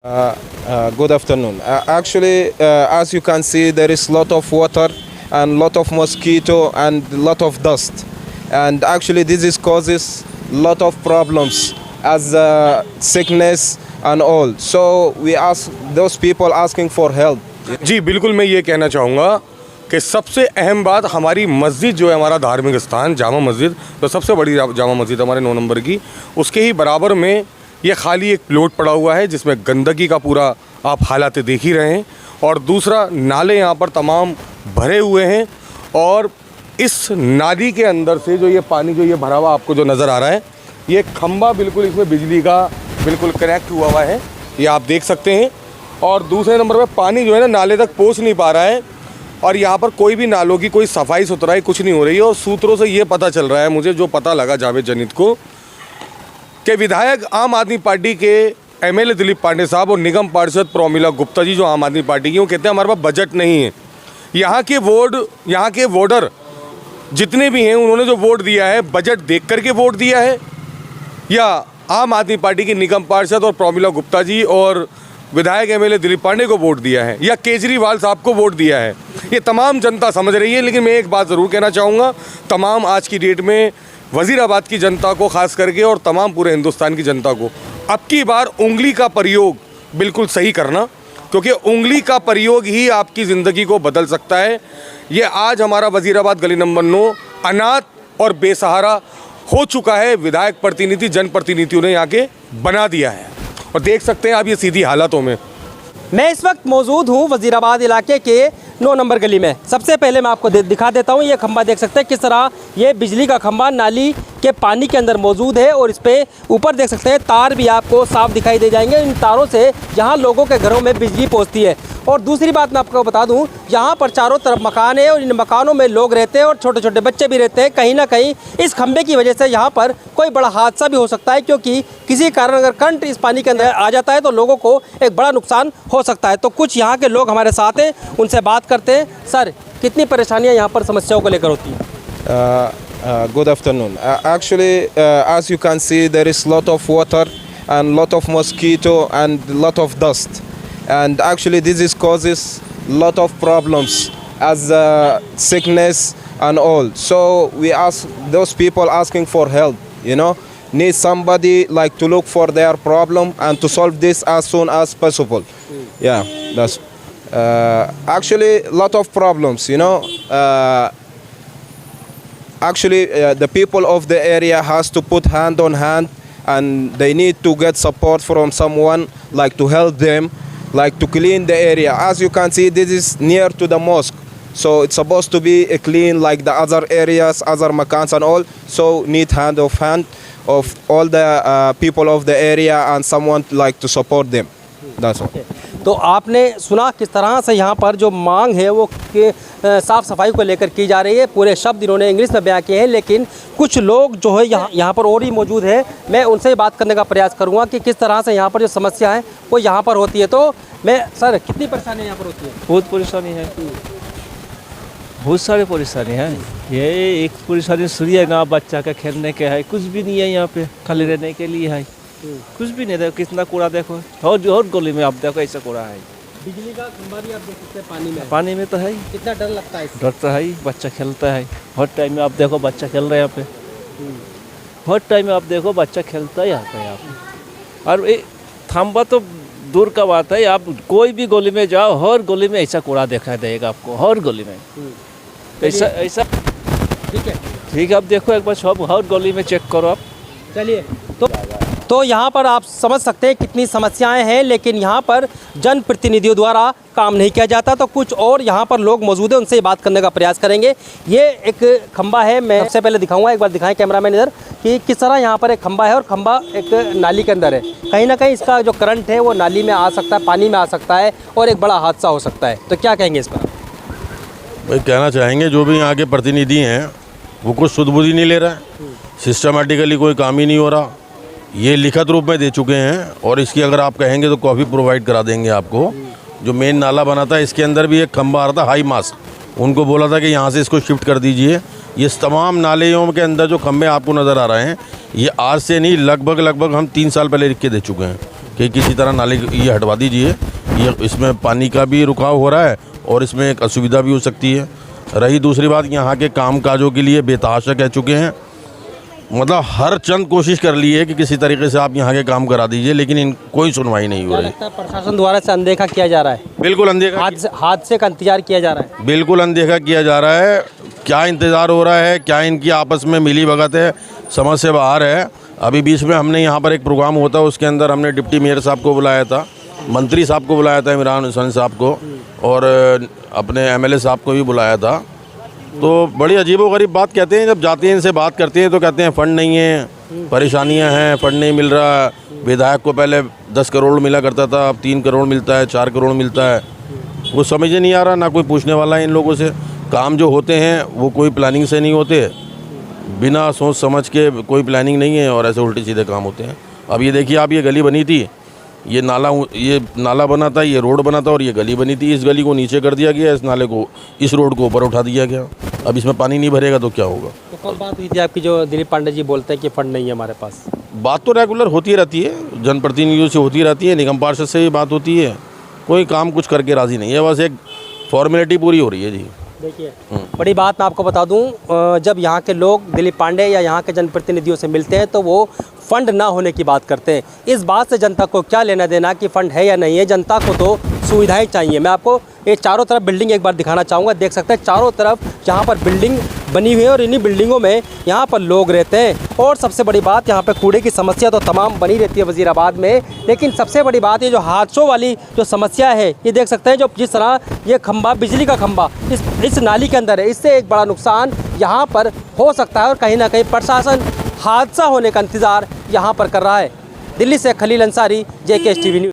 Good afternoon. Actually, as you can see, there is lot of water and lot of mosquito and lot of dust. And actually, this is causes lot of problems as sickness and all. So we ask those people asking for help. जी बिल्कुल, मैं ये कहना चाहूँगा कि सबसे अहम बात हमारी मस्जिद जो है, हमारा धार्मिक स्थान जामा मस्जिद, तो सबसे बड़ी जामा मस्जिद हमारे 9 नंबर की, उसके ही बराबर में ये खाली एक प्लॉट पड़ा हुआ है जिसमें गंदगी का पूरा आप हालात देख ही रहे हैं। और दूसरा, नाले यहाँ पर तमाम भरे हुए हैं और इस नाली के अंदर से जो ये पानी जो ये भरा हुआ आपको जो नज़र आ रहा है, ये खंबा बिल्कुल इसमें बिजली का बिल्कुल कनेक्ट हुआ है, ये आप देख सकते हैं। और दूसरे नंबर पे पानी जो है ना नाले तक पहुंच नहीं पा रहा है और यहाँ पर कोई भी नालों की कोई सफाई सुथराई कुछ नहीं हो रही है। और सूत्रों से ये पता चल रहा है, मुझे जो पता लगा जावेद जनित को, कि विधायक आम आदमी पार्टी के एमएलए दिलीप पांडे साहब और निगम पार्षद प्रोमिला गुप्ता जी जो आम आदमी पार्टी की, वो कहते हैं हमारे पास बजट नहीं है। यहाँ के वोटर जितने भी हैं उन्होंने जो वोट दिया है बजट देख करके वोट दिया है, या आम आदमी पार्टी के निगम पार्षद और प्रोमिला गुप्ता जी और विधायक एमएलए दिलीप पांडे को वोट दिया है, या केजरीवाल साहब को वोट दिया है, ये तमाम जनता समझ रही है। लेकिन मैं एक बात ज़रूर कहना चाहूँगा, तमाम आज की डेट में वज़ीराबाद की जनता को ख़ास करके और तमाम पूरे हिंदुस्तान की जनता को अब की बार उंगली का प्रयोग बिल्कुल सही करना, क्योंकि उंगली का प्रयोग ही आपकी ज़िंदगी को बदल सकता है। ये आज हमारा वज़ीराबाद गली नंबर 9 अनाथ और बेसहारा हो चुका है। विधायक प्रतिनिधि जनप्रतिनिधियों ने यहाँ के बना दिया है और देख सकते हैं आप ये सीधी हालातों में। मैं इस वक्त मौजूद हूँ वज़ीराबाद इलाके के 9 नंबर गली में। सबसे पहले मैं आपको दिखा देता हूँ, ये खंबा देख सकते हैं किस तरह ये बिजली का खंबा नाली के पानी के अंदर मौजूद है। और इस पे ऊपर देख सकते हैं तार भी आपको साफ दिखाई दे जाएंगे। इन तारों से यहाँ लोगों के घरों में बिजली पहुँचती है। और दूसरी बात मैं आपको बता दूँ, यहाँ पर चारों तरफ मकान है और इन मकानों में लोग रहते हैं और छोटे छोटे बच्चे भी रहते हैं। कहीं ना कहीं इस खंबे की वजह से यहाँ पर कोई बड़ा हादसा भी हो सकता है, क्योंकि किसी कारण अगर करंट इस पानी के अंदर आ जाता है तो लोगों को एक बड़ा नुकसान हो सकता है। तो कुछ यहाँ के लोग हमारे साथ हैं, उनसे बात करते हैं। सर, कितनी परेशानियाँ यहाँ पर समस्याओं को लेकर होती हैं? Good afternoon. Actually, as you can see, there is lot of water and lot of mosquito and lot of dust. And actually, this is causes lot of problems as sickness and all. So we ask those people asking for help, need somebody like to look for their problem and to solve this as soon as possible. Yeah, that's actually lot of problems, Actually, the people of the area has to put hand on hand, and they need to get support from someone like to help them, like to clean the area. As you can see, this is near to the mosque, so it's supposed to be clean like the other areas, other makans and all. So need hand of all the people of the area and someone like to support them. That's all. तो आपने सुना किस तरह से यहाँ पर जो मांग है वो साफ़ सफाई को लेकर की जा रही है। पूरे शब्द इन्होंने इंग्लिश में बयां किए हैं, लेकिन कुछ लोग जो है यहाँ पर और ही मौजूद है। मैं उनसे बात करने का प्रयास करूँगा कि किस तरह से यहाँ पर जो समस्या है वो यहाँ पर होती है। तो मैं सर, कितनी परेशानी यहाँ पर होती है? बहुत परेशानी है, बहुत सारी परेशानी है। ये एक परेशानी सूर्य ना बच्चा का खेलने के है, कुछ भी नहीं है यहाँ पे, खाली रहने के लिए है, कुछ भी नहीं। देखो कितना कूड़ा, देखो और गली में आप देखो ऐसा कूड़ा है। बिजली का खंबा भी आप देख सकते हैं पानी में तो है। कितना डर लगता है? डर तो है, बच्चा खेलता है हर टाइम में। आप देखो बच्चा खेल रहा है यहाँ पे, हर टाइम में आप देखो बच्चा खेलता ही आता है यहाँ पे। और ये खंबा तो दूर का बात है, आप कोई भी गली में जाओ, हर गली में ऐसा कूड़ा दिखाई देगा आपको, हर गली में ऐसा। ठीक है, आप देखो एक बार सब हर गली में चेक करो आप। चलिए, तो यहाँ पर आप समझ सकते हैं कितनी समस्याएं हैं, लेकिन यहाँ पर जनप्रतिनिधियों द्वारा काम नहीं किया जाता। तो कुछ और यहाँ पर लोग मौजूद हैं, उनसे बात करने का प्रयास करेंगे। ये एक खंबा है, मैं सबसे पहले दिखाऊंगा, एक बार दिखाएं कैमरामैन इधर, कि किस तरह यहाँ पर एक खंबा है और खंबा एक नाली के अंदर है। कहीं ना कहीं इसका जो करंट है वो नाली में आ सकता है, पानी में आ सकता है और एक बड़ा हादसा हो सकता है। तो क्या कहेंगे इस पर? भाई कहना चाहेंगे जो भी यहाँ के प्रतिनिधि हैं वो कुछ सुध बुद्धि नहीं ले रहा है, सिस्टमेटिकली कोई काम ही नहीं हो रहा। ये लिखित रूप में दे चुके हैं और इसकी अगर आप कहेंगे तो कॉपी प्रोवाइड करा देंगे आपको। जो मेन नाला बना था इसके अंदर भी एक खंबा आ रहा था हाई मास्ट, उनको बोला था कि यहाँ से इसको शिफ्ट कर दीजिए। ये तमाम नालियों के अंदर जो खंबे आपको नज़र आ रहे हैं, ये आज से नहीं, लगभग हम 3 साल पहले लिख के दे चुके हैं कि किसी तरह नाले ये हटवा दीजिए, ये इसमें पानी का भी रुकाव हो रहा है और इसमें एक असुविधा भी हो सकती है। रही दूसरी बात, यहाँ के काम काजों के लिए बेतहाशा कह चुके हैं, मतलब हर चंद कोशिश कर ली है कि किसी तरीके से आप यहाँ के काम करा दीजिए, लेकिन कोई सुनवाई नहीं हो क्या रही। लगता है प्रशासन द्वारा से अनदेखा किया जा रहा है? बिल्कुल अनदेखा, हादसे का इंतजार किया जा रहा है। बिल्कुल अनदेखा किया जा रहा है। क्या इंतज़ार हो रहा है, क्या इनकी आपस में मिली भगत है, समझ से बाहर है। अभी बीच में हमने यहाँ पर एक प्रोग्राम होता, उसके अंदर हमने डिप्टी मेयर साहब को बुलाया था, मंत्री साहब को बुलाया था, इमरान हुसैन साहब को, और अपने MLA साहब को भी बुलाया था। तो बड़ी अजीबोगरीब बात कहते हैं, जब जाते हैं इनसे बात करते हैं तो कहते हैं फ़ंड नहीं है, परेशानियां हैं, फ़ंड नहीं मिल रहा। विधायक को पहले 10 करोड़ मिला करता था, अब 3 करोड़ मिलता है, 4 करोड़ मिलता है। वो समझ ही नहीं आ रहा, ना कोई पूछने वाला है इन लोगों से। काम जो होते हैं वो कोई प्लानिंग से नहीं होते, बिना सोच समझ के कोई प्लानिंग नहीं है और ऐसे उल्टे सीधे काम होते हैं। अब ये देखिए आप, ये गली बनी थी, ये नाला बना था, ये रोड बना था और ये गली बनी थी। इस गली को नीचे कर दिया गया, इस नाले को, इस रोड को ऊपर उठा दिया गया। अब इसमें पानी नहीं भरेगा तो क्या होगा? तो कब बात हुई थी आपकी, जो दिलीप पांडे जी बोलते हैं कि फंड नहीं है हमारे पास? बात तो रेगुलर होती रहती है, जनप्रतिनिधियों से होती रहती है, निगम पार्षद से भी बात होती है, कोई काम कुछ करके राज़ी नहीं है, बस एक फॉर्मेलिटी पूरी हो रही है जी। देखिए, बड़ी बात मैं आपको बता दूं, जब यहाँ के लोग दिलीप पांडे या यहाँ के जनप्रतिनिधियों से मिलते हैं तो वो फंड ना होने की बात करते हैं। इस बात से जनता को क्या लेना देना कि फ़ंड है या नहीं है, जनता को तो सुविधाएं चाहिए। मैं आपको ये चारों तरफ बिल्डिंग एक बार दिखाना चाहूँगा। देख सकते हैं चारों तरफ यहाँ पर बिल्डिंग बनी हुई है और इन्हीं बिल्डिंगों में यहाँ पर लोग रहते हैं। और सबसे बड़ी बात, यहाँ पे कूड़े की समस्या तो तमाम बनी रहती है वज़ीराबाद में, लेकिन सबसे बड़ी बात ये जो हादसों वाली जो समस्या है, ये देख सकते हैं जो जिस तरह ये खंभा, बिजली का खंभा इस नाली के अंदर है, इससे एक बड़ा नुकसान यहाँ पर हो सकता है और कहीं ना कहीं प्रशासन हादसा होने का इंतज़ार यहाँ पर कर रहा है। दिल्ली से Khalil Ansari, JKS TV news.